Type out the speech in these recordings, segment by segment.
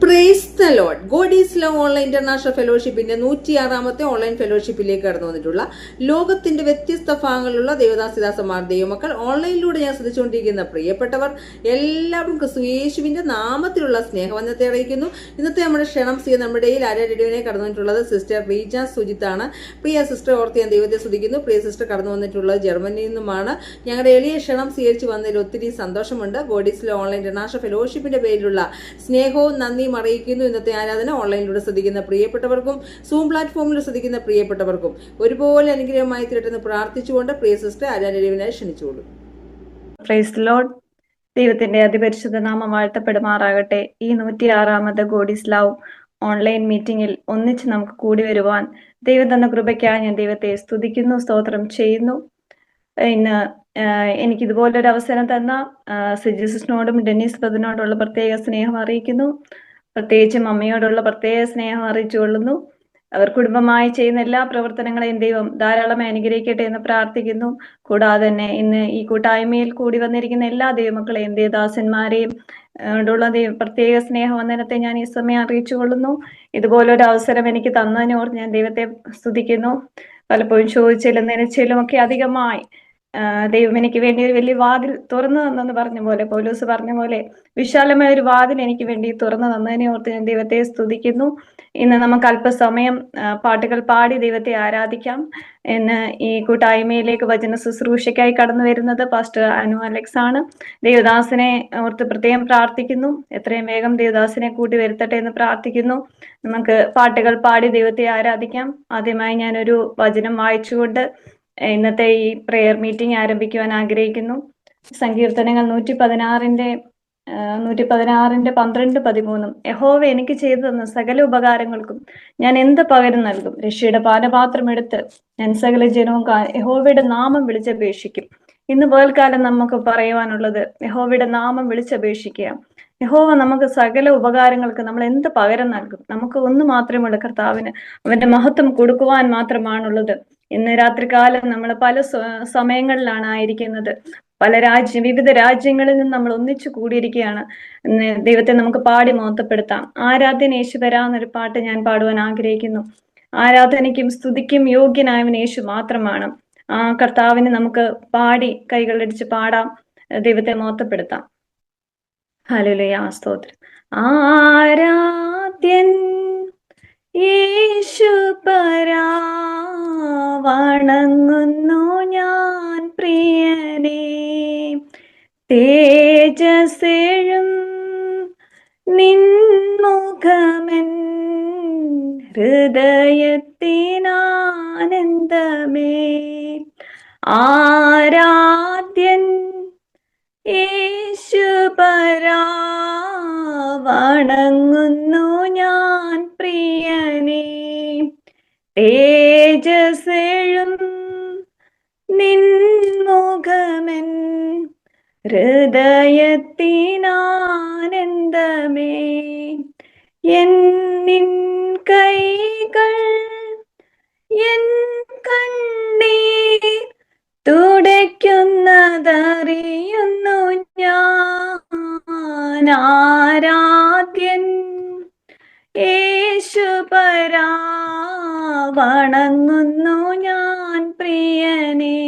Price the Lord. God is love online international ഫെലോഷിപ്പിന്റെ 106ാമത്തെ online ഫെലോഷിപ്പിലേക്ക് കടന്നു വന്നിട്ടുള്ള ലോകത്തിന്റെ വ്യത്യസ്ത ഭാഗങ്ങളിലുള്ള ദേവദാസിദാസന്മാർ ദൈവമക്കൾ ഓൺലൈനിലൂടെ ഞാൻ ശ്രദ്ധിച്ചുകൊണ്ടിരിക്കുന്ന പ്രിയപ്പെട്ടവർ എല്ലാവർക്കും ക്രിസ്തു യേശുവിന്റെ നാമത്തിലുള്ള സ്നേഹവന്ദനത്തെ അറിയിക്കുന്നു. ഇന്നത്തെ നമ്മുടെ ക്ഷണം ചെയ്യുന്ന നമ്മുടെ ആരാഡിയോനെ കടന്നു വന്നിട്ടുള്ളത് സിസ്റ്റർ റീജ സുജിത്താണ്. പ്രിയ സിസ്റ്റർ ഓർത്ത് ഞാൻ ദൈവത്തെ സ്തുതിക്കുന്നു. പ്രിയ സിസ്റ്റർ കടന്നു വന്നിട്ടുള്ളത് ജർമ്മനിയിൽ നിന്നുമാണ്. ഞങ്ങളുടെ എളിയ ക്ഷണം സ്വീകരിച്ചു വന്നതിൽ ഒത്തിരി സന്തോഷമുണ്ട്. God is love online international ഫെലോഷിപ്പിന്റെ പേരിലുള്ള സ്നേഹവും നന്ദിയും അറിയിക്കുന്നു. ഇന്നത്തെ ആരാധന ഓൺലൈനിലൂടെ ശ്രദ്ധിക്കുന്ന പ്രിയപ്പെട്ടവർക്കും സൂം പ്ലാറ്റ്ഫോമിൽ ശ്രദ്ധിക്കുന്ന പ്രിയപ്പെട്ടവർക്കും ഒരുപോലെ അനുഗ്രഹമായി തീരട്ടെന്ന് പ്രാർത്ഥിച്ചുകൊണ്ട് പ്രിയ സിസ്റ്റർ ആരാധനയെ ക്ഷണിച്ചുകൊള്ളു. Praise the Lord. ദൈവത്തിന്റെ അതിപരിശുദ്ധ നാമം വാഴ്ത്തപ്പെടുമാറാകട്ടെ. ഈ 106ാമത് ഗോഡ് ഈസ് ലവ് ഓൺലൈൻ മീറ്റിംഗിൽ ഒന്നിച്ച് നമുക്ക് കൂടി വരുവാൻ ദൈവം തന്ന കൃപയ്ക്കായി ഞാൻ ദൈവത്തെ സ്തുതിക്കുന്നു, സ്തോത്രം ചെയ്യുന്നു. ഇന്ന് എനിക്കിതുപോലൊരു അവസരം തന്ന സിജിസിനോടും ഡെന്നീസ് ബ്രദറിനോടുള്ള പ്രത്യേക സ്നേഹം അറിയിക്കുന്നു. പ്രത്യേകിച്ചും അമ്മയോടുള്ള പ്രത്യേക സ്നേഹം അറിയിച്ചുകൊള്ളുന്നു. അവർ കുടുംബമായി ചെയ്യുന്ന എല്ലാ പ്രവർത്തനങ്ങളെയും ദൈവം ധാരാളമായി അനുഗ്രഹിക്കട്ടെ എന്ന് പ്രാർത്ഥിക്കുന്നു. കൂടാതെ തന്നെ ഇന്ന് ഈ കൂട്ടായ്മയിൽ കൂടി വന്നിരിക്കുന്ന എല്ലാ ദൈവമക്കളെയും ദേവദാസന്മാരെയും ുള്ള പ്രത്യേക സ്നേഹവന്ദനത്തെ ഞാൻ ഈ സമയം അറിയിച്ചുകൊള്ളുന്നു. ഇതുപോലൊരു അവസരം എനിക്ക് തന്നതിനോർത്ത് ഞാൻ ദൈവത്തെ സ്തുതിക്കുന്നു. പലപ്പോഴും ചോദിച്ചാലും നനച്ചാലും ഒക്കെ അധികമായി ദൈവം എനിക്ക് വേണ്ടി ഒരു വലിയ വാതിൽ തുറന്നു തന്നെന്ന് പറഞ്ഞ പോലെ, പൗലോസ് പറഞ്ഞ പോലെ വിശാലമായ ഒരു വാതിൽ എനിക്ക് വേണ്ടി തുറന്നു തന്നതിനെ ഓർത്ത് ഞാൻ ദൈവത്തെ സ്തുതിക്കുന്നു. ഇന്ന് നമുക്ക് അല്പസമയം പാട്ടുകൾ പാടി ദൈവത്തെ ആരാധിക്കാം. ഇന്ന് ഈ കൂട്ടായ്മയിലേക്ക് വചന ശുശ്രൂഷയ്ക്കായി കടന്നു വരുന്നത് പാസ്റ്റർ അനു അലക്സ് ആണ്. ദേവദാസിനെ ഓർത്ത് പ്രത്യേകം പ്രാർത്ഥിക്കുന്നു. എത്രയും വേഗം ദേവദാസിനെ കൂട്ടി വരുത്തട്ടെ എന്ന് പ്രാർത്ഥിക്കുന്നു. നമുക്ക് പാട്ടുകൾ പാടി ദൈവത്തെ ആരാധിക്കാം. ആദ്യമായി ഞാനൊരു വചനം വായിച്ചുകൊണ്ട് ഇന്നത്തെ ഈ പ്രെയർ മീറ്റിംഗ് ആരംഭിക്കുവാൻ ആഗ്രഹിക്കുന്നു. സങ്കീർത്തനങ്ങൾ 116ന്റെ 12-13 യഹോവ എനിക്ക് ചെയ്തു തന്ന സകല ഉപകാരങ്ങൾക്കും ഞാൻ എന്ത് പകരം നൽകും? രക്ഷയുടെ പാനപാത്രം എടുത്ത് ഞാൻ സകല ജനവും യഹോവയുടെ നാമം വിളിച്ചപേക്ഷിക്കും. ഇന്ന് പകൽക്കാലം നമുക്ക് പറയുവാനുള്ളത് യഹോവയുടെ നാമം വിളിച്ചപേക്ഷിക്കുക. യഹോവ നമുക്ക് സകല ഉപകാരങ്ങൾക്ക് നമ്മൾ എന്ത് പകരം നൽകും? നമുക്ക് ഒന്ന് മാത്രമുള്ള കർത്താവിന് അവന്റെ മഹത്വം കൊടുക്കുവാൻ മാത്രമാണുള്ളത്. ഇന്ന് രാത്രികാലം നമ്മൾ പല സമയങ്ങളിലാണ് ആയിരിക്കുന്നത്. വിവിധ രാജ്യങ്ങളിൽ നിന്ന് നമ്മൾ ഒന്നിച്ചു കൂടിയിരിക്കുകയാണ്. ദൈവത്തെ നമുക്ക് പാടി മോത്തപ്പെടുത്താം. ആരാധന യേശുവരാ എന്നൊരു പാട്ട് ഞാൻ പാടുവാൻ ആഗ്രഹിക്കുന്നു. ആരാധനയ്ക്കും സ്തുതിക്കും യോഗ്യനായവൻ യേശു മാത്രമാണ്. ആ കർത്താവിന് നമുക്ക് പാടി കൈകളടിച്ച് പാടാം, ദൈവത്തെ മോത്തപ്പെടുത്താം. ഹല്ലേലൂയ, സ്തോത്രം. ആരാധ്യൻ യേശുപരാ, വണങ്ങുന്നു ഞാൻ പ്രിയനേ. തേജസ്സെഴും നിൻമുഖമെൻ ഹൃദയത്തിനാനന്ദമേ. ആരാധ്യൻ യേശുപരാ, വണങ്ങുന്നു ഞാൻ പ്രിയനേ. തേജസ്സെഴും നിൻമുഖമെൻ ഹൃദയത്തിനാനന്ദമേ. എന്നിൻ കൈകൾ എൻ കണ്ണീർ തുടയ്ക്കുന്നതറിയുന്നു ഞാൻ. ആരാധ്യൻ യേശുപരാ, വണങ്ങുന്നു ഞാൻ പ്രിയനേ.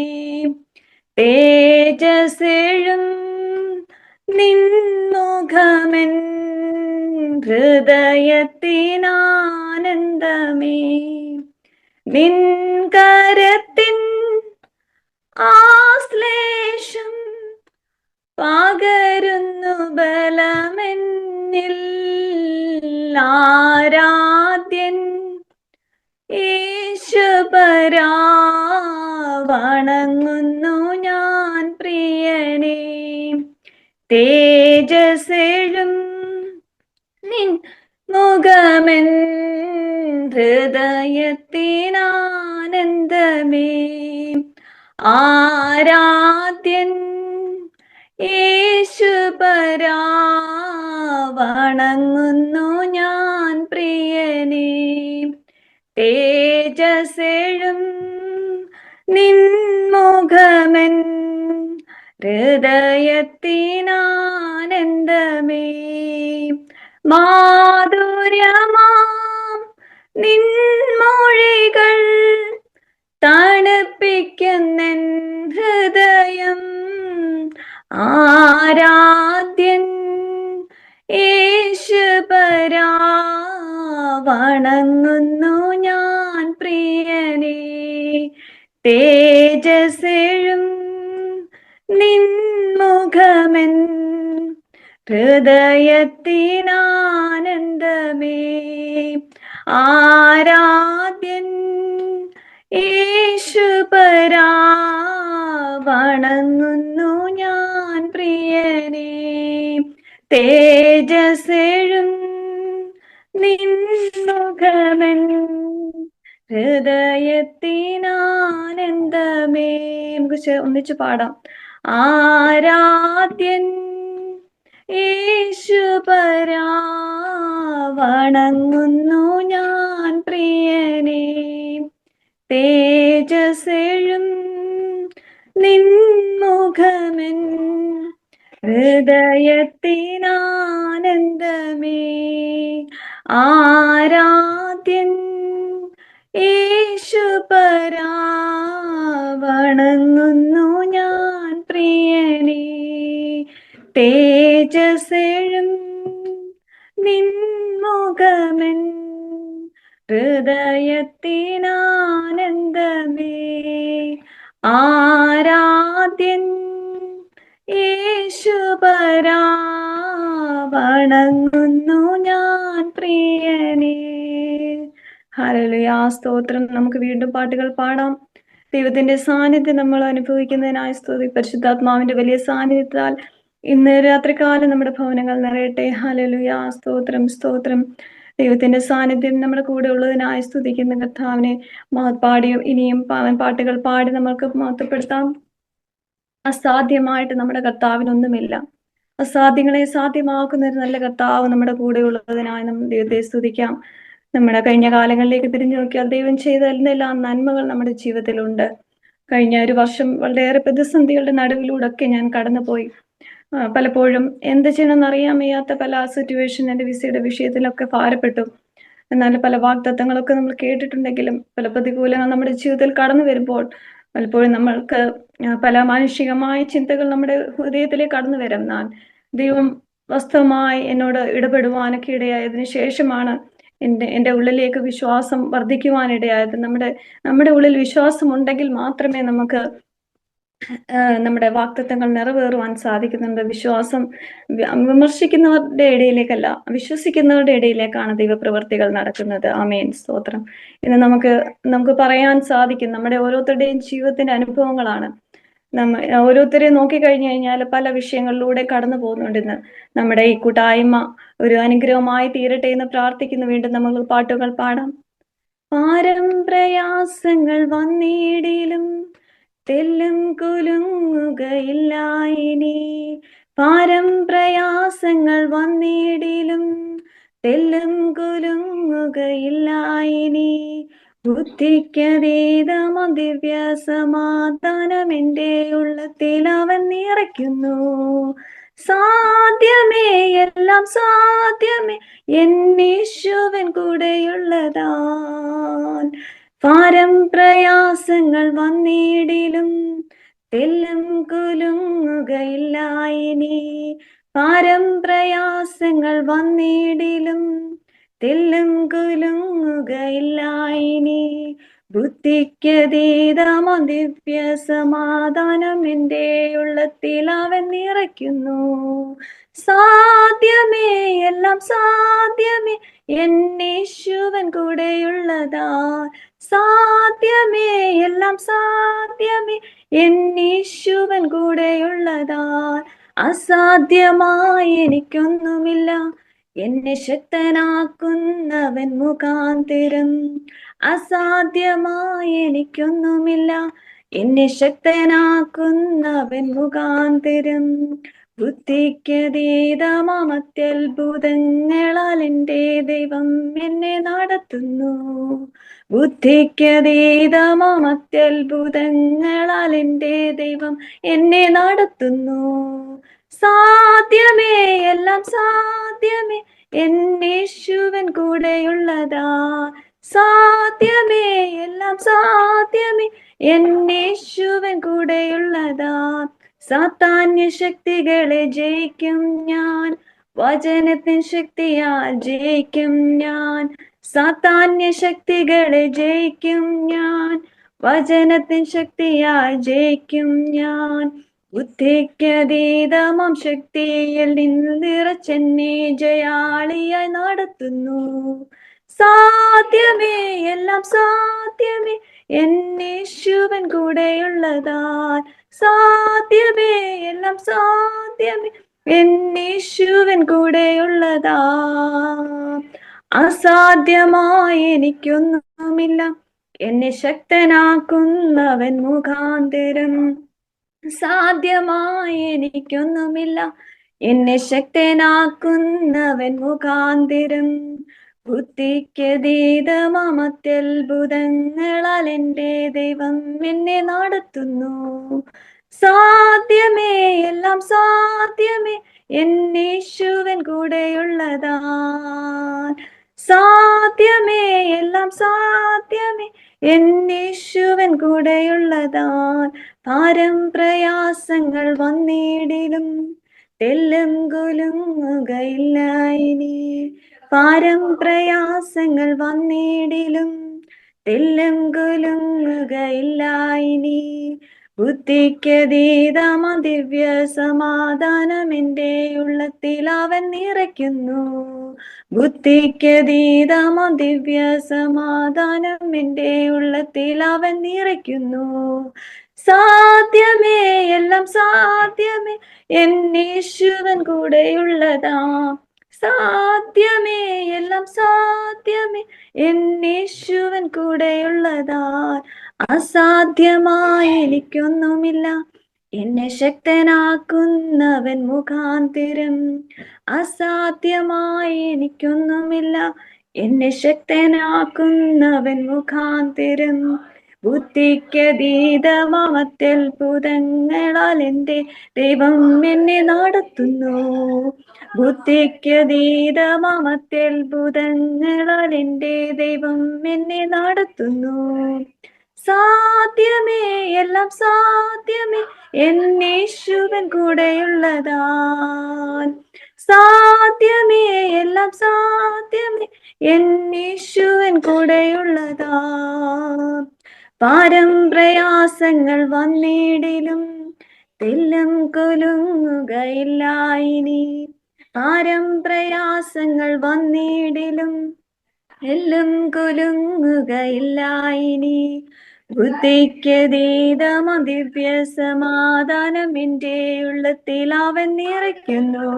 തേജസ്സെഴും നിൻമുഖമെൻ ഹൃദയത്തിനാനന്ദമേ. നിൻ കരത്തിൻ ആശ്ലേഷം പകരുന്നു ബലമെന്നിൽ. ആരാധ്യൻ യേശുപരാ, വണങ്ങുന്നു ഞാൻ പ്രിയനേ. തേജസ്സെഴും നിൻ മുഖമെൻ ഹൃദയത്തിനാനന്ദമേ. ആരാധ്യൻ യേശുപരാ, വണങ്ങുന്നു ഞാൻ പ്രിയനേ. തേജസ്സെഴും നിൻമുഖമെൻ ഹൃദയത്തിനാനന്ദമേ. മാധുര്യമാം നിൻമൊഴികൾ തണുപ്പിക്കുന്നെൻ ഹൃദയം. ആരാധ്യൻ യേശുപരാ, വണങ്ങുന്നു ഞാൻ പ്രിയനേ. തേജസ്സെഴും നിൻമുഖമെൻ ഹൃദയത്തിനാനന്ദമേ. ആരാധ്യൻ യേശുപരാ, വണങ്ങുന്നു ഞാൻ പ്രിയനേ. തേജസ്സെഴും നിൻമുഖമെൻ ഹൃദയത്തിനാനന്ദമേ. നമുക്ക് ഒന്നിച്ചു പാടാം. ആരാധ്യൻ യേശുപരാ, വണങ്ങുന്നു ഞാൻ പ്രിയനേ. തേജസ്സെഴും നിൻമുഖമെൻ ഹൃദയത്തിനാനന്ദമേ. ആരാധ്യൻ യേശുപരാ, വണങ്ങുന്നു ഞാൻ പ്രിയനേ. തേജസ്സെഴും നിൻമുഖമെൻ ഹൃദയത്തിനാനന്ദമേ. ആരാധ്യൻ യേശുപരാ, വണങ്ങുന്നു ഞാൻ പ്രിയനേ. ഹല്ലേലൂയ, സ്തോത്രം. നമുക്ക് വീണ്ടും പാട്ടുകൾ പാടാം. ദൈവത്തിന്റെ സാന്നിധ്യം നമ്മൾ അനുഭവിക്കുന്നതിനായി സ്തുതി. പരിശുദ്ധാത്മാവിന്റെ വലിയ സാന്നിധ്യത്താൽ ഇന്ന് രാത്രികാലം നമ്മുടെ ഭവനങ്ങൾ നിറയട്ടെ. ഹല്ലേലൂയ, സ്തോത്രം, സ്തോത്രം. ദൈവത്തിന്റെ സാന്നിധ്യം നമ്മുടെ കൂടെ ഉള്ളതിനായി സ്തുതിക്കുന്ന കർത്താവിനെ പാടിയും ഇനിയും പാട്ടുകൾ പാടി നമ്മൾക്ക് മഹത്വപ്പെടുത്താം. അസാധ്യമായിട്ട് നമ്മുടെ കർത്താവിനൊന്നുമില്ല. അസാധ്യങ്ങളെ സാധ്യമാക്കുന്ന ഒരു നല്ല കർത്താവ് നമ്മുടെ കൂടെ ഉള്ളതിനായി നമ്മൾ ദൈവത്തെ സ്തുതിക്കാം. നമ്മുടെ കഴിഞ്ഞ കാലങ്ങളിലേക്ക് തിരിഞ്ഞു നോക്കിയാൽ ദൈവം ചെയ്ത എന്തെല്ലാം നന്മകൾ നമ്മുടെ ജീവിതത്തിലുണ്ട്. കഴിഞ്ഞ ഒരു വർഷം വളരെയേറെ പ്രതിസന്ധികളുടെ നടുവിലൂടെയൊക്കെ ഞാൻ കടന്നുപോയി. പലപ്പോഴും എന്ത് ചെയ്യണമെന്ന് അറിയാൻ വയ്യാത്ത പല സിറ്റുവേഷൻ, എൻ്റെ വിസയുടെ വിഷയത്തിലൊക്കെ ഭാരപ്പെട്ടു. എന്നാൽ പല വാഗ്ദത്തങ്ങളൊക്കെ നമ്മൾ കേട്ടിട്ടുണ്ടെങ്കിലും പല പ്രതികൂലങ്ങൾ നമ്മുടെ ജീവിതത്തിൽ കടന്നു വരുമ്പോൾ പലപ്പോഴും നമ്മൾക്ക് പല മാനുഷികമായ ചിന്തകൾ നമ്മുടെ ഹൃദയത്തിലേക്ക് കടന്നു വരാം. ഞാൻ ദൈവം വാസ്തവമായി എന്നോട് ഇടപെടുവാനൊക്കെ ഇടയായതിനു ശേഷമാണ് എൻ്റെ ഉള്ളിലേക്ക് വിശ്വാസം വർദ്ധിക്കുവാനിടയായത്. നമ്മുടെ ഉള്ളിൽ വിശ്വാസം ഉണ്ടെങ്കിൽ മാത്രമേ നമുക്ക് നമ്മുടെ വാഗ്ദത്തങ്ങൾ നിറവേറുവാൻ സാധിക്കുന്നുണ്ട്. വിശ്വാസം വിമർശിക്കുന്നവരുടെ ഇടയിലേക്കല്ല, വിശ്വസിക്കുന്നവരുടെ ഇടയിലേക്കാണ് ദൈവപ്രവൃത്തികൾ നടക്കുന്നത്. ആമേൻ, സ്തോത്രം. ഇന്ന് നമുക്ക് പറയാൻ സാധിക്കും, നമ്മുടെ ഓരോരുത്തരുടെയും ജീവിതത്തിന്റെ അനുഭവങ്ങളാണ്. ഓരോരുത്തരെയും നോക്കിക്കഴിഞ്ഞു കഴിഞ്ഞാൽ പല വിഷയങ്ങളിലൂടെ കടന്നു പോകുന്നുണ്ടെന്ന്. നമ്മുടെ ഈ കൂട്ടായ്മ ഒരു അനുഗ്രഹമായി തീരട്ടെ എന്ന് പ്രാർത്ഥിക്കുന്നു. വീണ്ടും നമ്മൾ പാട്ടുകൾ പാടാം. പാരം പ്രയാസങ്ങൾ വന്നിടിലും തെല്ലും കുലുങ്ങുകയില്ല ഇനി. പാരം പ്രയാസങ്ങൾ വന്നിടിലും തെല്ലും കുലുങ്ങുകയില്ല ഇനി. ബുദ്ധിക്കതീതമാ ദിവ്യ സമാധാനം എൻ്റെ ഉള്ളത്തിൽ അവൻ നിറയ്ക്കുന്നു. സാധ്യമേ, എല്ലാം സാധ്യമേ, എന്നീശുവൻ കൂടെയുള്ളതാൻ. പാരം പ്രയാസങ്ങൾ വന്നിടിലും തെല്ലും കുലുങ്ങുകയില്ല ഇനി. പാരം പ്രയാസങ്ങൾ വന്നിടിലും തെല്ലും കുലുങ്ങുകയില്ല ഇനി. ബുദ്ധിക്കതീതമാ ദിവ്യ സമാധാനം എൻ്റെ ഉള്ളത്തിൽ അവൻ നിറയ്ക്കുന്നു. സാധ്യമേ, എല്ലാം സാധ്യമേ, എന്നീശുവൻ കൂടെയുള്ളതാ. സാധ്യമേ, എല്ലാം സാധ്യമേ, എന്നീശുവൻ കൂടെയുള്ളതാ. അസാധ്യമായി എനിക്കൊന്നുമില്ല, എന്നെ ശക്തനാക്കുന്നവൻ മുഖാന്തരം. അസാധ്യമായി എനിക്കൊന്നുമില്ല, എന്നെ ശക്തനാക്കുന്നവൻ മുഖാന്തരം. ബുദ്ധിക്കതീതമാം അത്യത്ഭുതങ്ങളാൽ എൻ്റെ ദൈവം എന്നെ നടത്തുന്നു. ബുദ്ധിക്കതീതമാം അത്യത്ഭുതങ്ങളാൽ എൻ്റെ ദൈവം എന്നെ നടത്തുന്നു. സാധ്യമേ എല്ലാം സാധ്യമേ എന്നേശുവൻ കൂടെയുള്ളതാ. സാധ്യമേ എല്ലാം സാധ്യമേ എന്നേശുവൻ കൂടെയുള്ളതാ. സാത്താന്യ ശക്തികളെ ജയിക്കും ഞാൻ, വചനത്തിൻ ശക്തിയാൽ ജയിക്കും ഞാൻ. സാത്താന്യ ശക്തികളെ ജയിക്കും ഞാൻ, വചനത്തിൻ ശക്തിയാൽ ജയിക്കും ഞാൻ. ബുദ്ധിക്കതീതമാം ശക്തിയിൽ നിറച്ചെന്നെ ജയാളിയായി നടത്തുന്നു. സാധ്യമേ എല്ലാം സാധ്യമേ എന്നേശുവൻ കൂടെയുള്ളതാൽ. സാധ്യമേ എല്ലാം സാധ്യമേ എന്നേശുവൻ കൂടെയുള്ളതാ. അസാധ്യമായി എനിക്കൊന്നുമില്ല, എന്നെ ശക്തനാക്കുന്നവൻ മുഖാന്തരം. സാധ്യമായി എനിക്കൊന്നുമില്ല, എന്നെ ശക്തനാക്കുന്നവൻ മുഖാന്തരം. ബുദ്ധിക്കതീതമാം അത്യത്ഭുതങ്ങളാൽ എൻ്റെ ദൈവം എന്നെ നടത്തുന്നു. സാധ്യമേ എല്ലാം സാധ്യമേ എന്നേശുവൻ കൂടെയുള്ളതാ. സാധ്യമേ എല്ലാം സാധ്യമേ എന്നേശുവൻ കൂടെയുള്ളതാൽ. ഭാരം പ്രയാസങ്ങൾ വന്നിടിലും തെല്ലും കുലുങ്ങുകയില്ല ഇനി. ഭാരം പ്രയാസങ്ങൾ വന്നിടിലും തെല്ലും കുലുങ്ങുകയില്ല ഇനി. ബുദ്ധിക്കതീതമ ദിവ്യ സമാധാനം എൻ്റെ ഉള്ളത്തിൽ അവൻ നിറയ്ക്കുന്നു. ബുദ്ധിക്കതീതമ ദിവ്യ സമാധാനം എൻ്റെ ഉള്ളത്തിൽ അവൻ നിറയ്ക്കുന്നു. സാധ്യമേ എല്ലാം സാധ്യമേ എന്നേശുവൻ കൂടെയുള്ളതാ. സാധ്യമേ എല്ലാം സാധ്യമേ എന്നേശുവൻ കൂടെയുള്ളതാ. അസാധ്യമായി എനിക്കൊന്നുമില്ല, എന്നെ ശക്തനാക്കുന്നവൻ മുഖാന്തരം. അസാധ്യമായി എനിക്കൊന്നുമില്ല, എന്നെ ശക്തനാക്കുന്നവൻ മുഖാന്തരം. ബുദ്ധിക്കതീതമാം അത്യത്ഭുതങ്ങളാൽ എൻ്റെ ദൈവം എന്നെ നടത്തുന്നു. ബുദ്ധിക്കതീതമാം അത്യത്ഭുതങ്ങളാൽ എൻ്റെ ദൈവം എന്നെ നടത്തുന്നു. സാധ്യമേ എല്ലാം സാധ്യമേ എന്നേശുവൻ കൂടെയുള്ളതാൽ. സാധ്യമേ എല്ലാം സാധ്യമേ എന്നേശുവൻ കൂടെയുള്ളതാൽ. ഭാരം പ്രയാസങ്ങൾ വന്നിടിലും തെല്ലും കുലുങ്ങുകയില്ല ഇനി. ഭാരം പ്രയാസങ്ങൾ വന്നിടിലും എല്ലും കുലുങ്ങുകയില്ല ഇനി. ബുദ്ധിക്കതീതമ ദിവ്യ സമാധാനം എൻ്റെ ഉള്ളത്തിൽ അവൻ നിറയ്ക്കുന്നു.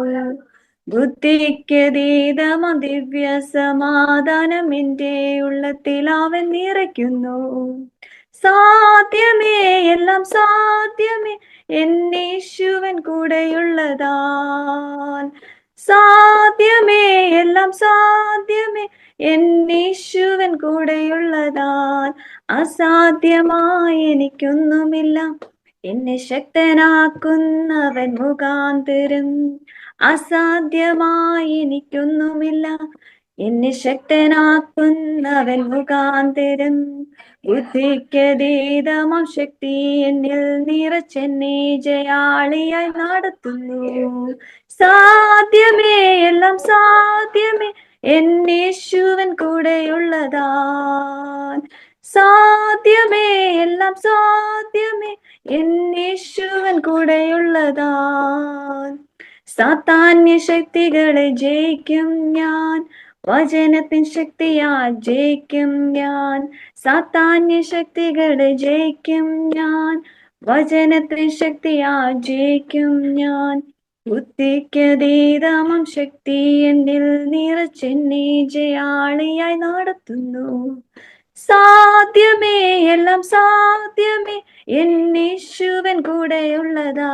ബുദ്ധിക്കതീതമ ദിവ്യ സമാധാനം എൻ്റെ ഉള്ളത്തിൽ അവൻ നിറയ്ക്കുന്നു. സാധ്യമേ എല്ലാം സാധ്യമേ എന്നേശുവൻ കൂടെയുള്ളതാൽ. സാധ്യമേ എല്ലാം സാധ്യമേ എന്നേശുവൻ കൂടെയുള്ളതാൽ. അസാധ്യമായി എനിക്കൊന്നുമില്ല, എന്നെ ശക്തനാക്കുന്നവൻ മുഖാന്തരം. അസാധ്യമായി എനിക്കൊന്നുമില്ല, എന്നെ ശക്തനാക്കുന്നവൻ മുഖാന്തരം. ബുദ്ധിക്കതീതമാം ശക്തി എന്നിൽ നിറച്ചെന്നെ ജയാളിയായി നടത്തുന്നു. സാധ്യമേ എല്ലാം സാധ്യമേ എന്നേശുവൻ കൂടെയുള്ളതാൽ. സാധ്യമേ എല്ലാം സാധ്യമേ എന്നേശുവൻ കൂടെയുള്ളതാൽ. സാത്താന്യ ശക്തികളെ ജയിക്കും ഞാൻ, വചനത്തിൻ ശക്തിയാൽ ജയിക്കും ഞാൻ. സാത്താന്യ ശക്തികളെ ജയിക്കും ഞാൻ, വചനത്തിൻ ശക്തിയാൽ ജയിക്കും ഞാൻ. ബുദ്ധിക്കതീതമാം ശക്തി എന്നിൽ നിറച്ചെന്നെ ജയാളിയായി നടത്തുന്നു. സാധ്യമേ എല്ലാം സാധ്യമേ എന്നേശുവൻ കൂടെയുള്ളതാ.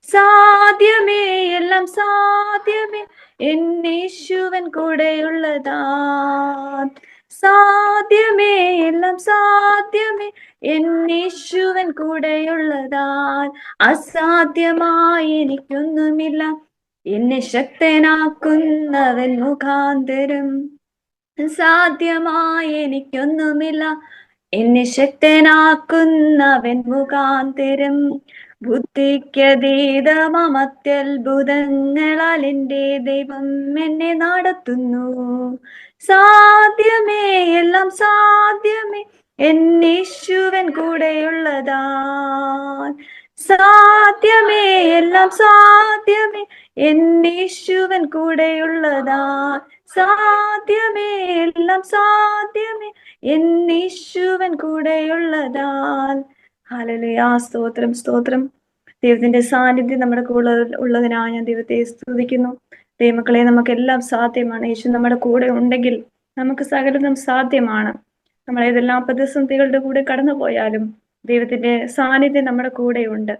സാധ്യമേ എല്ലാം സാധ്യമേ എന്നേശുവൻ കൂടെയുള്ളതാ. സാധ്യമേ എല്ലാം സാധ്യമേ എന്നേശുവൻ കൂടെയുള്ളതാൽ അസാധ്യമായി എനിക്കൊന്നുമില്ല. എന്നെ ശക്തനാക്കുന്നവൻ മുഖാന്തരം സാധ്യമായി എനിക്കൊന്നുമില്ല. എന്നെ ശക്തനാക്കുന്നവൻ മുഖാന്തരം ബുദ്ധിക്കതീതമത്യത്ഭുതങ്ങളാൽ എൻ്റെ ദൈവം എന്നെ നടത്തുന്നു. സാധ്യമേ, എല്ലാം സാധ്യമേ, എന്നേശുവൻ കൂടെയുള്ളതാൽ. സാധ്യമേ, എല്ലാം സാധ്യമേ, എന്നേശുവൻ കൂടെയുള്ളതാൽ. സാധ്യമേ, എല്ലാം സാധ്യമേ, എന്നേശുവൻ കൂടെയുള്ളതാൽ. ഹല്ലേലൂയ. സ്തോത്രം, സ്തോത്രം. ദൈവത്തിന്റെ സാന്നിധ്യം നമ്മുടെ കൂടെ ഉള്ളതിനായി ഞാൻ ദൈവത്തെ സ്തുതിക്കുന്നു. ദൈവമക്കളെ, നമുക്കെല്ലാം സാധ്യമാണ്. യേശു നമ്മുടെ കൂടെ ഉണ്ടെങ്കിൽ നമുക്ക് സകലതും സാധ്യമാണ്. നമ്മൾ ഏതെല്ലാം പ്രതിസന്ധികളുടെ കൂടെ കടന്നു പോയാലും ദൈവത്തിന്റെ സാന്നിധ്യം നമ്മുടെ കൂടെയുണ്ട്.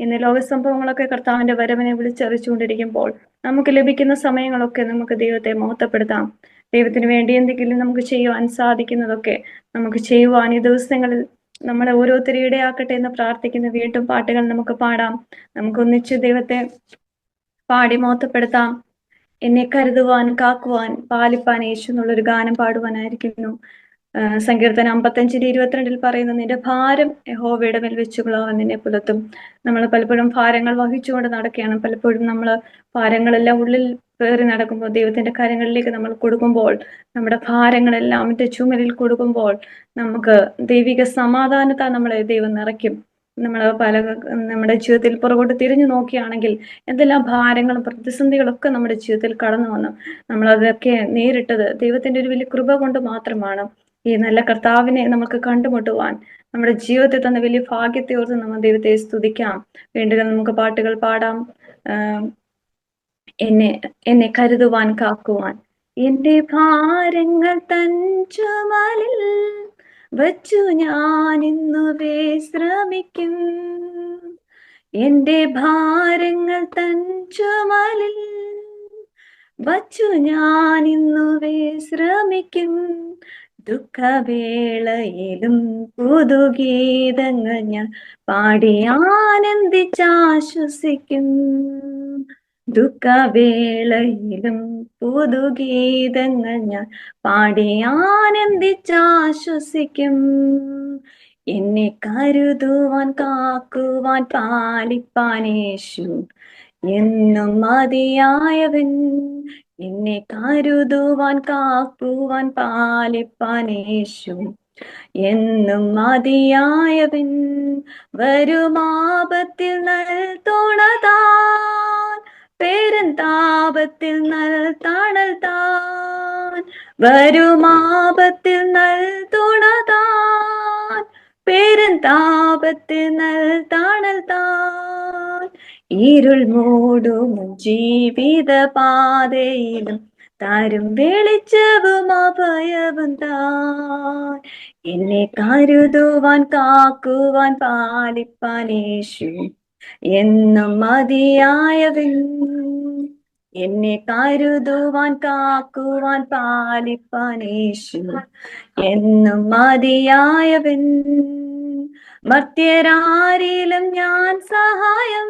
ഇന്ന് ലോക സംഭവങ്ങളൊക്കെ കർത്താവിന്റെ വരവിനെ വിളിച്ചറിയിച്ചുകൊണ്ടിരിക്കുമ്പോൾ നമുക്ക് ലഭിക്കുന്ന സമയങ്ങളൊക്കെ നമുക്ക് ദൈവത്തെ മഹത്വപ്പെടുത്താം. ദൈവത്തിന് വേണ്ടി എന്തെങ്കിലും നമുക്ക് ചെയ്യുവാൻ സാധിക്കുന്നതൊക്കെ നമുക്ക് ചെയ്യുവാൻ ഈ ദിവസങ്ങളിൽ നമ്മളെ ഓരോരുത്തരും ഇടയാക്കട്ടെ എന്ന് പ്രാർത്ഥിക്കുന്ന വീണ്ടും പാട്ടുകൾ നമുക്ക് പാടാം. നമുക്ക് ഒന്നിച്ച് ദൈവത്തെ പാടി മഹത്വപ്പെടുത്താം. എന്നെ കരുതുവാൻ, കാക്കുവാൻ, പാലിപ്പാൻ യേശു എന്നുള്ളൊരു ഗാനം പാടുവാനായിരിക്കുന്നു. സങ്കീർത്തനം 55:22 പറയുന്നു, നിന്റെ ഭാരം യഹോവയുടെ മേൽ വെച്ചുകൊള്ളാൻ നിന്നെ പുലർത്തും. നമ്മൾ പലപ്പോഴും ഭാരങ്ങൾ വഹിച്ചുകൊണ്ട് നടക്കുകയാണ്. പലപ്പോഴും നമ്മൾ ഭാരങ്ങളെല്ലാം ഉള്ളിൽ കയറി നടക്കുമ്പോൾ ദൈവത്തിന്റെ കാര്യങ്ങളിലേക്ക് നമ്മൾ കൊടുക്കുമ്പോൾ, നമ്മുടെ ഭാരങ്ങളെല്ലാം അവന്റെ ചുമലിൽ കൊടുക്കുമ്പോൾ നമുക്ക് ദൈവിക സമാധാനത്താൽ നമ്മളെ ദൈവം നിറയ്ക്കും. നമ്മൾ നമ്മുടെ ജീവിതത്തിൽ പുറകോട്ട് തിരിഞ്ഞു നോക്കുകയാണെങ്കിൽ എന്തെല്ലാം ഭാരങ്ങളും പ്രതിസന്ധികളൊക്കെ നമ്മുടെ ജീവിതത്തിൽ കടന്നു വന്നു നമ്മൾ അതൊക്കെ നേരിട്ടത് ദൈവത്തിന്റെ ഒരു വലിയ കൃപ കൊണ്ട് മാത്രമാണ്. ഈ നല്ല കർത്താവിനെ നമുക്ക് കണ്ടുമുട്ടുവാൻ നമ്മുടെ ജീവിതത്തിൽ തന്ന വലിയ ഭാഗ്യത്തെ ഓർത്ത് നമ്മൾ ദൈവത്തെ സ്തുതിക്കാം. വീണ്ടും നമുക്ക് പാട്ടുകൾ പാടാം. എന്നെ കരുതുവാൻ, കാക്കുവാൻ, എന്റെ ഭാരങ്ങൾ തൻ ചുമലിൽ വച്ചു ഞാൻ ഇന്നു വിശ്രമിക്കും. എന്റെ ഭാരങ്ങൾ തൻ ചുമലിൽ വച്ചു ഞാൻ ഇന്നു വിശ്രമിക്കും. ദുഃഖവേളയിലും പുതുഗീതങ്ങൾ ഞാൻ പാടി ആനന്ദിച്ചാശ്വസിക്കും. ദുഃഖവേളയിലും പുതുഗീതങ്ങൾ ഞാൻ പാടി ആനന്ദിച്ചാശ്വസിക്കും. എന്നെ കരുതുവാൻ, കാക്കുവാൻ, പാലിപ്പാൻ യേശു എന്നും മതിയായവൻ. എന്നെ കരുതുവാൻ, കാക്കുവാൻ, പാലിപ്പാൻ യേശു എന്നും മതിയായവൻ. വരുമാപത്തിൽ നൽ തുണതാൻ, പെരുന്താപത്തിൽ നൽ തണൽ താൻ. വരുമാപത്തിൽ നൽ തുണതാൻ, പെരുന്താപത്തിൽ നൽ തണൽ താൻ. ഇരുൾ മൂടും ജീവിത പാതയിലും താരും വെളിച്ചവും അഭയവും താൻ. എന്നെ കരുതുവാൻ, കാക്കുവാൻ, പാലിപ്പാൻ യേശു എന്നും മതിയായവൻ. എന്നെ കരുതുവാൻ, കാക്കുവാൻ, പാലിപ്പാൻ യേശു എന്നും മതിയായവൻ. മർത്യരാരിലും ഞാൻ സഹായം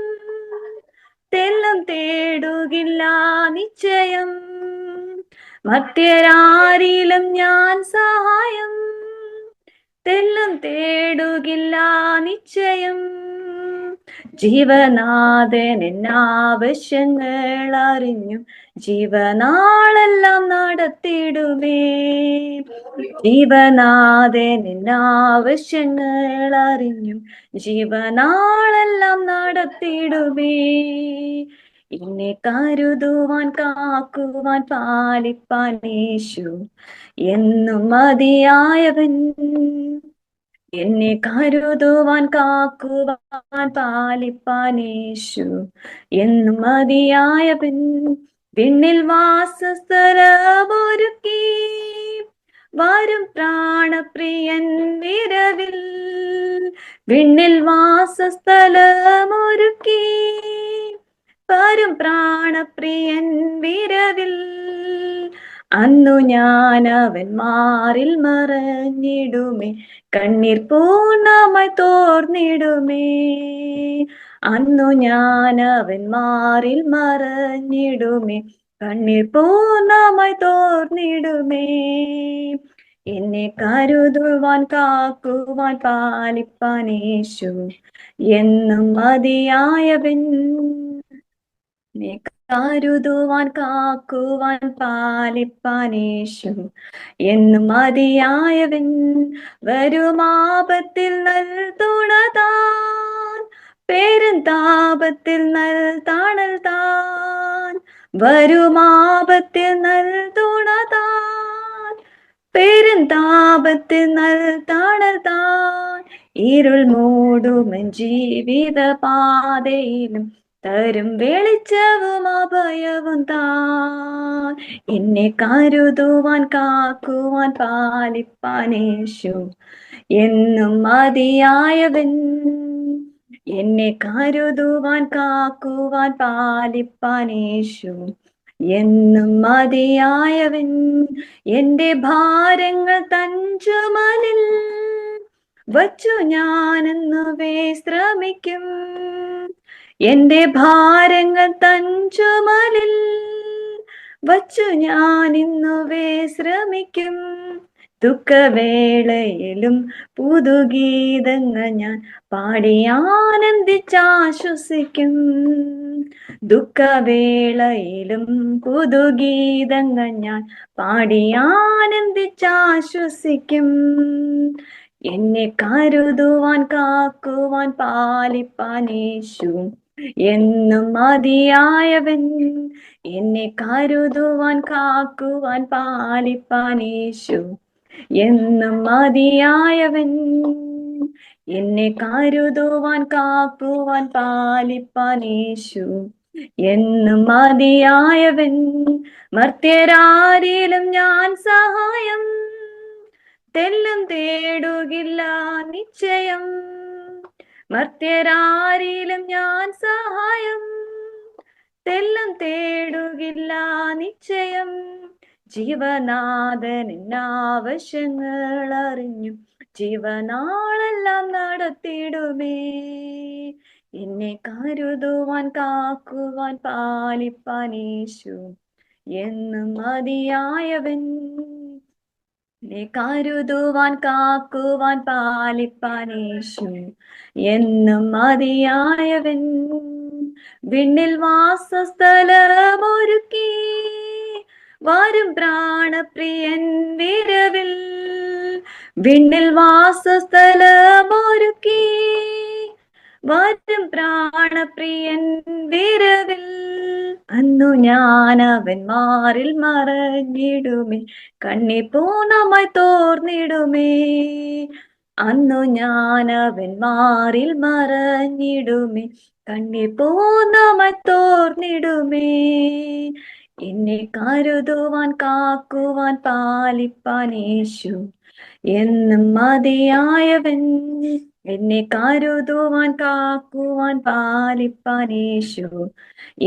തെല്ലും തേടുകില്ല നിശ്ചയം. മർത്യരാരിലും ഞാൻ സഹായം തെല്ലും തേടുകില്ല നിശ്ചയം. ജീവനാഥൻ എന്നാവശ്യങ്ങൾ അറിഞ്ഞു ജീവനാളെല്ലാം നടത്തിടുമേ. ജീവനാഥൻ എന്നാവശ്യങ്ങൾ അറിഞ്ഞു ജീവനാളെല്ലാം നടത്തിടുമേ. എന്നെ കരുതുവാൻ, കാക്കുവാൻ, പാലിപ്പാൻ യേശു എന്നും മതിയായവൻ. എന്നെ കരുതുവാൻ, കാക്കുവാൻ, പാലിപ്പാൻ യേശു എന്നും മതിയായവൻ. വിണ്ണിൽ വാസസ്ഥലമൊരുക്കി വരും പ്രാണപ്രിയൻ വിരവിൽ. വിണ്ണിൽ വാസസ്ഥലമൊരുക്കി വരും പ്രാണപ്രിയൻ വിരവിൽ. അന്നു ഞാൻ അവൻ മാറിൽ മറഞ്ഞിടുമേ, കണ്ണീർ പൂർണ്ണമായി തോർന്നിടുമേ. അന്നു ഞാൻ അവൻ മാറിൽ മറഞ്ഞിടുമേ, കണ്ണീർ പൂർണ്ണമായി തോർന്നിടുമേ. എന്നെ കരുതുവാൻ കാക്കുവാൻ പാലിപ്പാൻ യേശു എന്നും മതിയായവൻ. എന്നെ കരുതുവാൻ കാക്കുവാൻ പാലിപ്പാൻ യേശു എന്നും മതിയായവൻ. വരുമാപത്തിൽ നൽ തുണതാൻ, പെരുന്താപത്തിൽ നൽ തണൽ താൻ. വരുമാപത്തിൽ നൽ തുണതാൻ, പെരുന്താപത്തിൽ നൽ തണൽ താൻ. ഇരുൾ മൂടുമെൻ ജീവിത പാതയിലും തരും വെളിച്ചവും അഭയവും താൻ. എന്നെ കരുതുവാൻ കാക്കുവാൻ പാലിപ്പാൻ യേശു എന്നും മതിയായവൻ. എന്നെ കരുതുവാൻ കാക്കുവാൻ പാലിപ്പാൻ യേശു എന്നും മതിയായവൻ. എന്റെ ഭാരങ്ങൾ തൻ ചുമലിൽ വച്ചു ഞാനെന്നു വിശ്രമിക്കും. എന്റെ ഭാരങ്ങൾ തൻ ചുമലിൽ വച്ചു ഞാൻ ഇന്നു വിശ്രമിക്കും. ദുഃഖവേളയിലും പുതുഗീതങ്ങൾ ഞാൻ പാടി ആനന്ദിച്ചാശ്വസിക്കും. ദുഃഖവേളയിലും പുതുഗീതങ്ങൾ ഞാൻ പാടി ആനന്ദിച്ചാശ്വസിക്കും. എന്നെ കരുതുവാൻ കാക്കുവാൻ പാലിപ്പാൻ യേശു എന്നും മതിയായവൻ. എന്നെ കരുതുവാൻ കാക്കുവാൻ പാലിപ്പാൻ യേശു എന്നും മതിയായവൻ. എന്നെ കരുതുവാൻ കാക്കുവാൻ പാലിപ്പാൻ യേശു എന്നും മതിയായവൻ. മർത്യരാരിലും ഞാൻ സഹായം തെല്ലും തേടുകില്ല നിശ്ചയം. മർത്യരാരിലും ഞാൻ സഹായം തെല്ലും തേടുകില്ല നിശ്ചയം. ജീവനാഥൻ ആവശ്യങ്ങൾ അറിഞ്ഞു ജീവനാളെല്ലാം നടത്തിടുമേ. എന്നെ കരുതുവാൻ കാക്കുവാൻ പാലിപ്പാൻ യേശു എന്നും മതിയായവൻ. എന്നെ കരുതുവാൻ കാക്കുവാൻ പാലിപ്പാൻ യേശു എന്നും മതിയായവൻ. വിണ്ണിൽ വാസസ്ഥലമൊരുക്കി വരും പ്രാണപ്രിയൻ വിരവിൽ. വിണ്ണിൽ വാസസ്ഥലമൊരുക്കി വരും പ്രാണപ്രിയൻ വിരവിൽ. അന്നു ഞാൻ അവൻ മാറിൽ മറഞ്ഞിടുമേ, കണ്ണീർ പൂർണ്ണമായി തോർന്നിടുമേ. അന്നു ഞാൻ അവൻ മാറിൽ മറഞ്ഞിടുമേ, കണ്ണീർ പൂർണ്ണമായി തോർന്നിടുമേ. എന്നെ കരുതുവാൻ കാക്കുവാൻ പാലിപ്പാൻ യേശു എന്നും മതിയായവൻ. എന്നെ കരുതുവാൻ കാക്കുവാൻ പാലിപ്പാൻ യേശു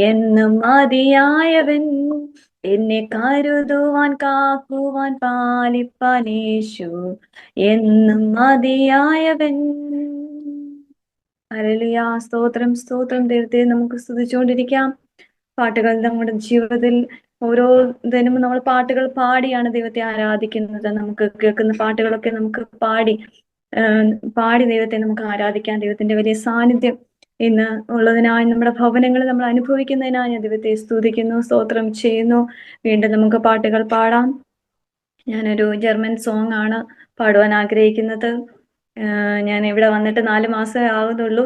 എന്നും മതിയായവൻ. എന്നെ കരുതുവാൻ കാക്കുവാൻ പാലിപ്പാൻ യേശു എന്നും മതിയായവൻ. ഹല്ലേലൂയ. സ്തോത്രം സ്തോത്രം. ദൈവത്തെ നമുക്ക് സ്തുതിച്ചുകൊണ്ടിരിക്കാം. പാട്ടുകൾ നമ്മുടെ ജീവിതത്തിൽ ഓരോ ദിനവും നമ്മൾ പാട്ടുകൾ പാടിയാണ് ദൈവത്തെ ആരാധിക്കുന്നത്. നമുക്ക് കേൾക്കുന്ന പാട്ടുകളൊക്കെ നമുക്ക് പാടി ദൈവത്തെ നമുക്ക് ആരാധിക്കാം. ദൈവത്തിന്റെ വലിയ സാന്നിധ്യം ഇന്ന് ഉള്ളതിനായി നമ്മുടെ ഭവനങ്ങൾ നമ്മൾ അനുഭവിക്കുന്നതിനായി ഞാൻ ദൈവത്തെ സ്തുതിക്കുന്നു, സ്തോത്രം ചെയ്യുന്നു. വീണ്ടും നമുക്ക് പാട്ടുകൾ പാടാം. ഞാനൊരു ജർമ്മൻ സോങ് ആണ് പാടുവാൻ ആഗ്രഹിക്കുന്നത്. ഞാൻ ഇവിടെ വന്നിട്ട് 4 മാസമേ ആകുന്നുള്ളൂ.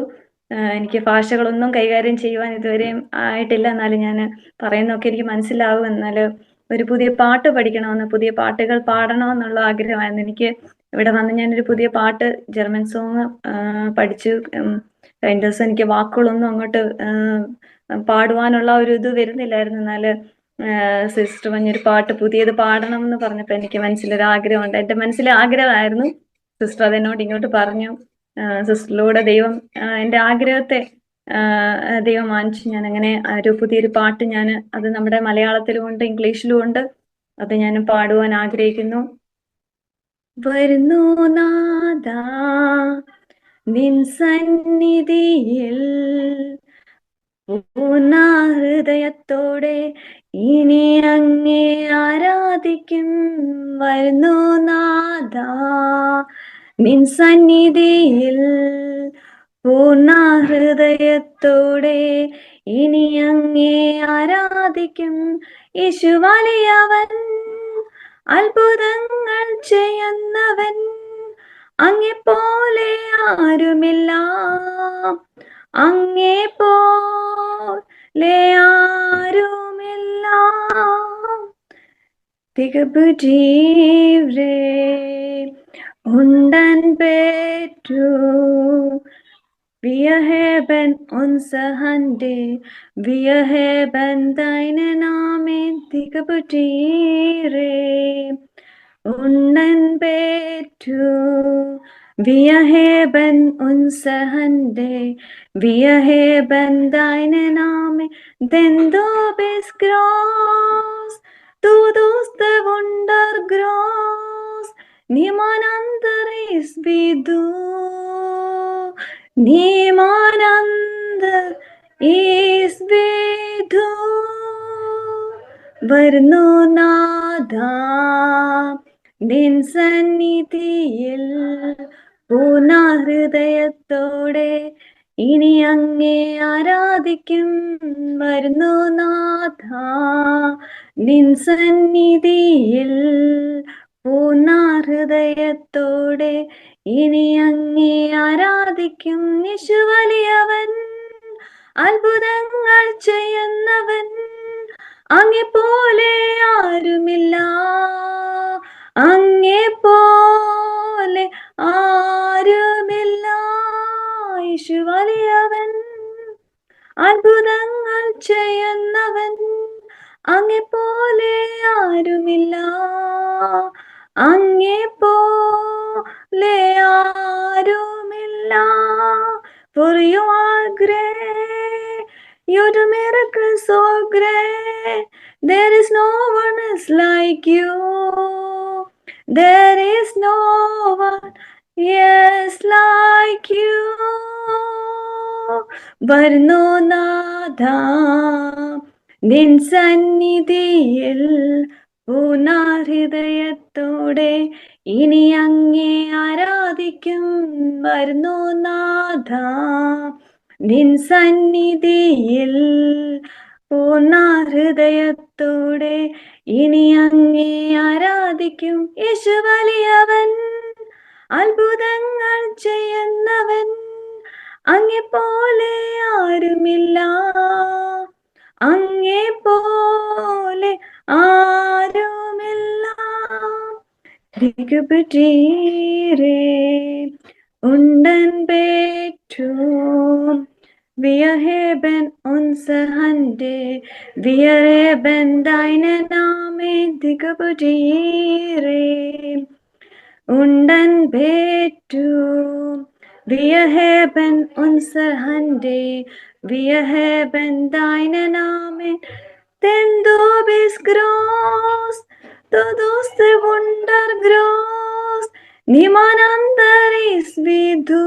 എനിക്ക് ഭാഷകളൊന്നും കൈകാര്യം ചെയ്യുവാൻ ഇതുവരെയും ആയിട്ടില്ല. എന്നാലും ഞാൻ പറയുന്നതൊക്കെ എനിക്ക് മനസ്സിലാവും. എന്നാൽ ഒരു പുതിയ പാട്ട് പഠിക്കണമെന്ന്, പുതിയ പാട്ടുകൾ പാടണമെന്നുള്ള ആഗ്രഹമായിരുന്നു എനിക്ക്. ഇവിടെ വന്ന് ഞാനൊരു പുതിയ പാട്ട് ജർമ്മൻ സോങ് പഠിച്ചു. കഴിഞ്ഞ ദിവസം എനിക്ക് വാക്കുകളൊന്നും അങ്ങോട്ട് പാടുവാനുള്ള ഒരു ഇത് വരുന്നില്ലായിരുന്നു. എന്നാൽ സിസ്റ്റർ പറഞ്ഞൊരു പാട്ട് പുതിയത് പാടണം എന്ന് പറഞ്ഞപ്പോൾ എനിക്ക് മനസ്സിലൊരു ആഗ്രഹമുണ്ട്. എൻ്റെ മനസ്സിലെ ആഗ്രഹമായിരുന്നു. സിസ്റ്റർ അതെന്നോട് ഇങ്ങോട്ട് പറഞ്ഞു. സിസ്റ്ററിലൂടെ ദൈവം എൻ്റെ ആഗ്രഹത്തെ ദൈവം മാനിച്ചു. ഞാൻ അങ്ങനെ ഒരു പുതിയൊരു പാട്ട് അത് നമ്മുടെ മലയാളത്തിലും ഉണ്ട്, ഇംഗ്ലീഷിലും ഉണ്ട്. അത് ഞാൻ പാടുവാൻ ആഗ്രഹിക്കുന്നു. വരുന്നു നാഥാ നിൻ സന്നിധിയിൽ പൂർണ്ണ ഹൃദയത്തോടെ ഇനി അങ്ങേ ആരാധിക്കും. വരുന്നു നാഥാ നിൻ സന്നിധിയിൽ പൂർണ്ണ ഹൃദയത്തോടെ ഇനി അങ്ങേ ആരാധിക്കും. യേശു വലിയവൻ, അത്ഭുതങ്ങൾ ചെയ്യുന്നവൻ, അങ്ങേ പോലെ ആരുമില്ല, അങ്ങേ പോലെ ആരുമില്ല. തികബുജീവ്രേ ഉണ്ടൻ പേറ്റു Wir heben unser Hande, wir heben deinen Namen, Tigabutire, unnen betu. Wir heben unser Hande, wir heben deinen Namen, denn du bist groß, du tust Wunder groß, niemand anderes wie du. Niemand ander is wie du. വരുന്നു നാഥാ നിൻ സന്നിധിയിൽ പൂർണ്ണ ഹൃദയത്തോടെ ഇനി അങ്ങേ ആരാധിക്കും. വരുന്നു നാഥാ നിൻ സന്നിധിയിൽ പൂർണ്ണ ഹൃദയത്തോടെ ഇനി അങ്ങേ ആരാധിക്കും. യേശു വലിയവൻ, അത്ഭുതങ്ങൾ ചെയ്യുന്നവൻ, അങ്ങേ പോലെ ആരുമില്ല, അങ്ങേ പോലെ ആരുമില്ല. യേശു വലിയവൻ, അത്ഭുതങ്ങൾ ചെയ്യുന്നവൻ, അങ്ങേ പോലെ ആരുമില്ല, അങ്ങേ പോലെ ആരുമില്ല. For you are great, you do miracles so great, there is no one else like you, there is no one else like you. വരുന്നു നാഥാ നിൻ സന്നിധിയിൽ പൂർണ്ണ ഹൃദയത്തോടെ ഇനി അങ്ങേ ആരാധിക്കും. വരുന്നു നാഥാ നിൻ സന്നിധിയിൽ പൂർണ്ണ ഹൃദയത്തോടെ ഇനി അങ്ങേ ആരാധിക്കും. യേശു വലിയവൻ, അത്ഭുതങ്ങൾ ചെയ്യുന്നവൻ, അങ്ങേ പോലെ ആരുമില്ല, അങ്ങേ പോലെ ആരുമില്ല. Digabadire unden betum, wir heben unser Hande, wir heben deinen Namen. Digabadire unden betum, wir heben unser Hande, wir heben deinen Namen, denn du bist groß, du tust Wunder groß, niemand anderes wie du,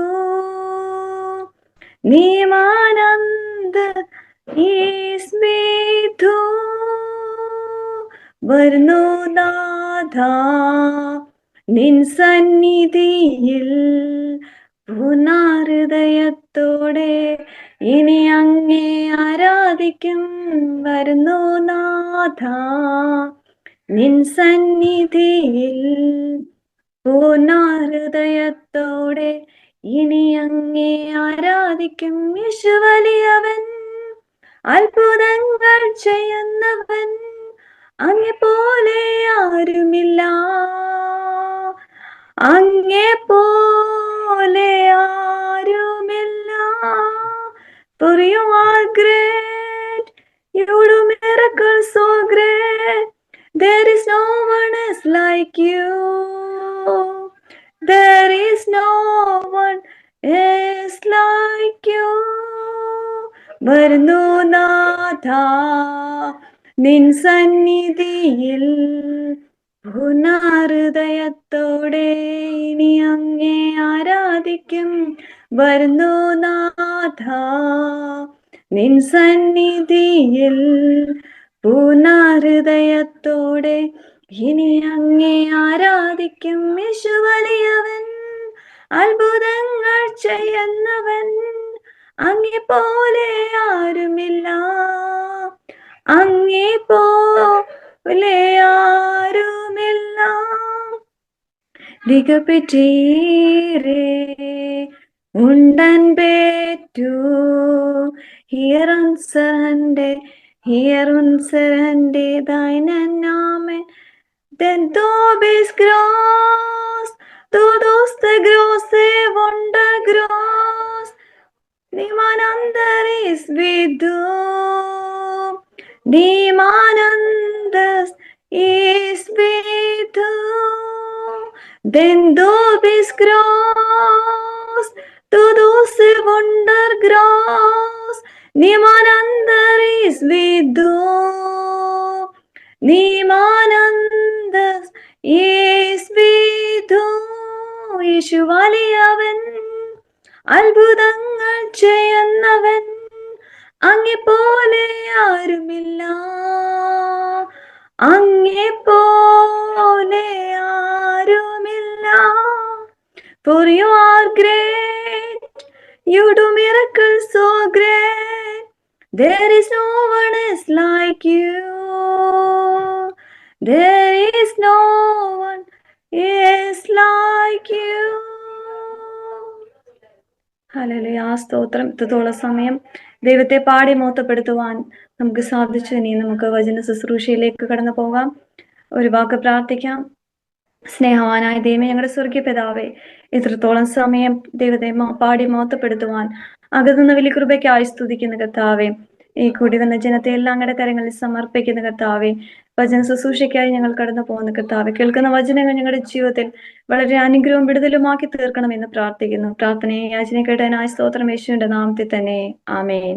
niemand anderes wie du. വരുന്നു നാഥാ നിൻ സന്നിധിയിൽ പൂർണ്ണ ഹൃദയത്തോടെ ഇനി അങ്ങേ ആരാധിക്കും. വരുന്നു നാഥാ നിൻ സന്നിധിയിൽ പൂർണ്ണ ഹൃദയത്തോടെ ഇനി അങ്ങേ ആരാധിക്കും. യേശു വലിയവൻ, അത്ഭുതങ്ങൾ ചെയ്യുന്നവൻ, അങ്ങേ പോലെ ആരുമില്ല, അങ്ങേ പോലെ ആരുമില്ല. For you are great, you do miracles so great, there is no one else like you, there is no one else like you. വരുന്നു നാഥാ നിൻ സന്നിധിയിൽ പൂർണ്ണഹൃദയത്തോടെ ഇനി അങ്ങേ ആരാധിക്കും വരുന്നു നാഥ. നിൻ സന്നിധിയിൽ പൂർണ്ണഹൃദയത്തോടെ ഇനി അങ്ങേ ആരാധിക്കും. യേശു വലിയവൻ, അത്ഭുതങ്ങൾ ചെയ്യുന്നവൻ, അങ്ങേ പോലെ ആരുമില്ല, അങ്ങേ പോലെ ആരുമില്ല. ദിഗപെറ്റീരേ ഉണ്ടൻ പേറ്റു ഹിയറുൻസരന്റെ ദൈനനാമൻ den du bist groß, du tust große Wunder groß, niemand anderes wie du, niemand anderes ist wie du, denn du bist groß, du tust Wunder groß, niemand anderes wie du, niemand anderes ist wie du. യേശു വലിയവൻ, അത്ഭുതങ്ങൾ ചെയ്യുന്നവൻ, അങ്ങേ പോലെ ആരുമില്ല, അങ്ങേ പോലെ ആരുമില്ല. For you are great, you do miracles so great, there is no one else like you, there is no one else like you. Hallelujah, സ്തോത്രം. ഇത്രത്തോളം സമയം ദൈവത്തെ പാടി മഹത്വപ്പെടുത്തുവാൻ നമുക്ക് സാധിച്ചു. ഇനി നമുക്ക് വചന ശുശ്രൂഷയിലേക്ക് കടന്നു പോകാം. ഒരു വാക്ക് പ്രാർത്ഥിക്കാം. സ്നേഹവാനായ ദൈവമേ, ഞങ്ങളുടെ സ്വർഗീയ പിതാവേ, ഇത്രത്തോളം സമയം ദൈവത്തെ പാടി മഹത്വപ്പെടുത്തുവാൻ അകത്തുന്ന വലിയ കൃപയ്ക്കായി സ്തുതിക്കുന്ന കർത്താവേ, ഈ കൂടി വന്ന ജനത്തെ എല്ലാം അങ്ങയുടെ കരങ്ങളിൽ സമർപ്പിക്കുന്ന കർത്താവേ, വചന ശുശ്രൂഷയ്ക്കായി ഞങ്ങൾ കടന്നു പോകുന്ന കർത്താവേ, കേൾക്കുന്ന വചനങ്ങൾ ഞങ്ങളുടെ ജീവിതത്തിൽ വളരെ അനുഗ്രഹവും വിടുതലുമാക്കി തീർക്കണമെന്ന് പ്രാർത്ഥിക്കുന്നു. പ്രാർത്ഥനയെ യാചന കേട്ടതിനായി സ്തോത്രം, യേശുവിന്റെ നാമത്തിൽ തന്നെ, ആമേൻ.